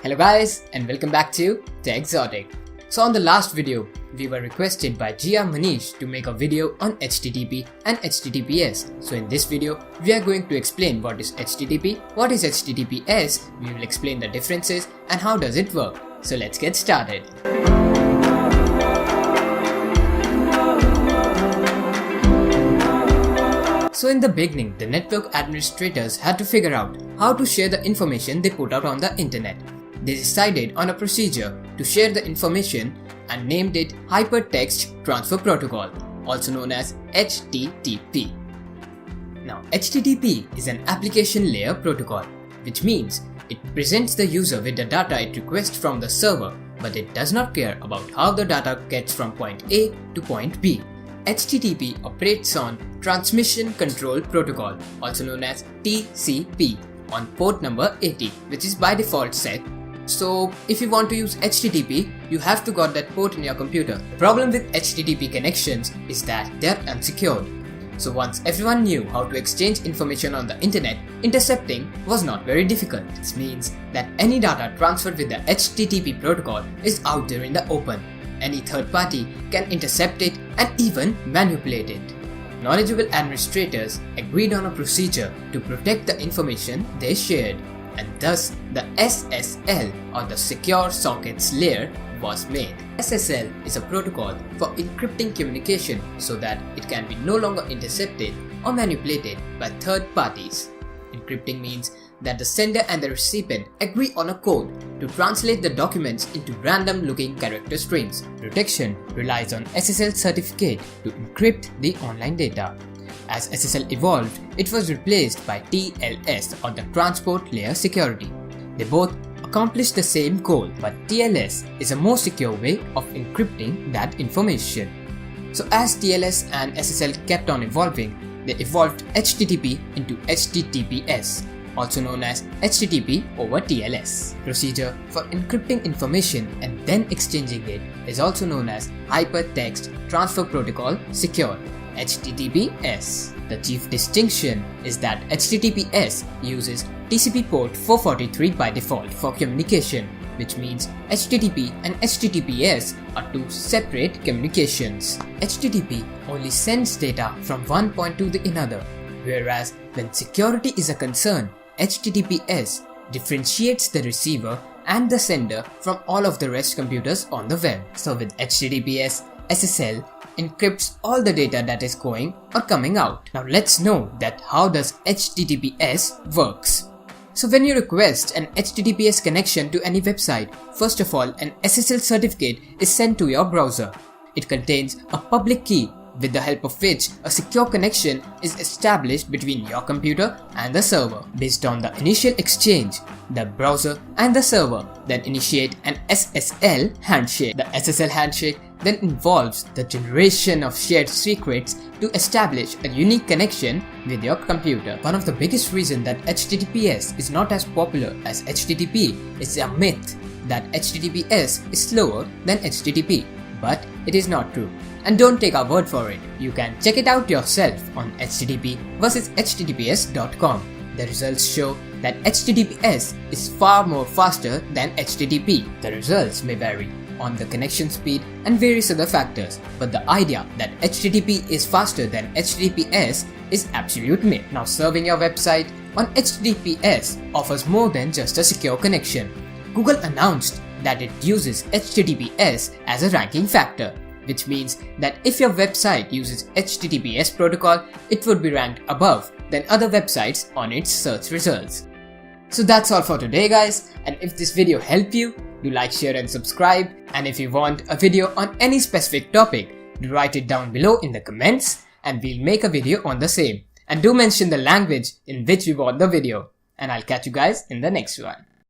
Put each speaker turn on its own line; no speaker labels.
Hello guys and welcome back to TechZotic. So on the last video, we were requested by GR Manish to make a video on HTTP and HTTPS. So in this video, we are going to explain what is HTTP, what is HTTPS, we will explain the differences and how does it work. So let's get started. So in the beginning, the network administrators had to figure out how to share the information they put out on the internet. They decided on a procedure to share the information and named it Hypertext Transfer Protocol, also known as HTTP. Now, HTTP is an application layer protocol, which means it presents the user with the data it requests from the server, but it does not care about how the data gets from point A to point B. HTTP operates on Transmission Control Protocol, also known as TCP, on port number 80, which is by default set. So if you want to use HTTP, you have to got that port in your computer. The problem with HTTP connections is that they are unsecured. So once everyone knew how to exchange information on the internet, intercepting was not very difficult. This means that any data transferred with the HTTP protocol is out there in the open. Any third party can intercept it and even manipulate it. Knowledgeable administrators agreed on a procedure to protect the information they shared, and thus the SSL or the Secure Sockets Layer was made. SSL is a protocol for encrypting communication so that it can be no longer intercepted or manipulated by third parties. Encrypting means that the sender and the recipient agree on a code to translate the documents into random looking character strings. Protection relies on SSL certificate to encrypt the online data. As SSL evolved, it was replaced by TLS or the Transport Layer Security. They both accomplish the same goal, but TLS is a more secure way of encrypting that information. So as TLS and SSL kept on evolving, they evolved HTTP into HTTPS, also known as HTTP over TLS. Procedure for encrypting information and then exchanging it is also known as Hypertext Transfer Protocol Secure, HTTPS. The chief distinction is that HTTPS uses TCP port 443 by default for communication, which means HTTP and HTTPS are two separate communications. HTTP only sends data from one point to the another, whereas when security is a concern, HTTPS differentiates the receiver and the sender from all of the rest computers on the web. So with HTTPS, SSL encrypts all the data that is going or coming out. Now let's know that how does HTTPS works. So when you request an HTTPS connection to any website, first of all an SSL certificate is sent to your browser. It contains a public key with the help of which a secure connection is established between your computer and the server. Based on the initial exchange, the browser and the server then initiate an SSL handshake. The SSL handshake then involves the generation of shared secrets to establish a unique connection with your computer. One of the biggest reasons that HTTPS is not as popular as HTTP is a myth that HTTPS is slower than HTTP, but it is not true. And don't take our word for it, you can check it out yourself on HTTP versus HTTPS.com. The results show that HTTPS is far more faster than HTTP. The results may vary on the connection speed and various other factors, but the idea that HTTP is faster than HTTPS is absolute myth. Now serving your website on HTTPS offers more than just a secure connection. Google announced that it uses HTTPS as a ranking factor, which means that if your website uses HTTPS protocol, it would be ranked above than other websites on its search results. So that's all for today guys, and if this video helped you, do like, share and subscribe, and if you want a video on any specific topic, do write it down below in the comments and we'll make a video on the same. And do mention the language in which you want the video, and I'll catch you guys in the next one.